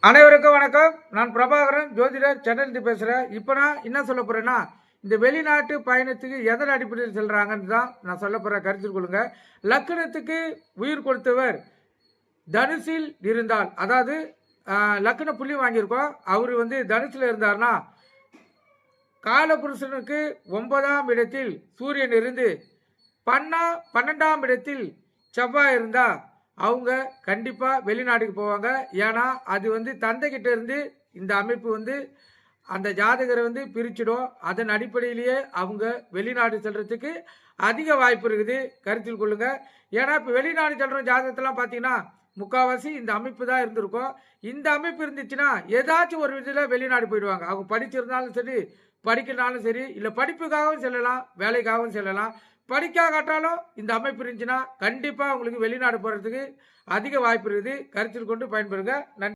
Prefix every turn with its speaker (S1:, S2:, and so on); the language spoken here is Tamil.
S1: அனைவருக்கும் வணக்கம். நான் பிரபாகரன், ஜோதிடர், சென்னையிலிருந்து பேசுகிறேன். இப்போ நான் என்ன சொல்ல போகிறேன்னா, இந்த வெளிநாட்டு பயணத்துக்கு எதன் அடிப்படையில் செல்கிறாங்கன்னு தான் நான் சொல்ல போகிறேன். கருத்தில் கொள்ளுங்க. லக்கணத்துக்கு உயிர் கொடுத்தவர் தனுசில் இருந்தால், அதாவது லக்கண புள்ளி வாங்கியிருக்கோம். அவர் தனுசில் இருந்தார்னா, காலபுருஷனுக்கு 9ஆம் இடத்தில் சூரியன் இருந்து 12ஆம் இடத்தில் செவ்வாய் இருந்தால் அவங்க கண்டிப்பாக வெளிநாட்டுக்கு போவாங்க. ஏன்னா அது தந்தைக்கிட்ட இருந்து இந்த அமைப்பு அந்த ஜாதகரை பிரிச்சிடும். அதன் அடிப்படையிலேயே அவங்க வெளிநாடு செல்றதுக்கு அதிக வாய்ப்பு இருக்குது. கருத்தில் கொள்ளுங்க. ஏன்னா இப்போ வெளிநாடு செல்ற ஜாதகத்தெல்லாம் பார்த்தீங்கன்னா முக்கால்வாசி இந்த அமைப்பு தான் இருந்திருக்கும். இந்த அமைப்பு இருந்துச்சுன்னா ஏதாச்சும் ஒரு விதத்தில் வெளிநாடு போயிடுவாங்க. அவங்க படிச்சிருந்தாலும் சரி, படிக்கிறனாலும் சரி, இல்லை படிப்புக்காகவும் செல்லலாம், வேலைக்காகவும் செல்லலாம். படிக்காட்டாலும் இந்த அமைப்பு இருந்துச்சுன்னா கண்டிப்பாக உங்களுக்கு வெளிநாடு போகிறதுக்கு அதிக வாய்ப்பு இருக்குது. கருத்தில் கொண்டு பயன்பெறுங்க. நன்றி.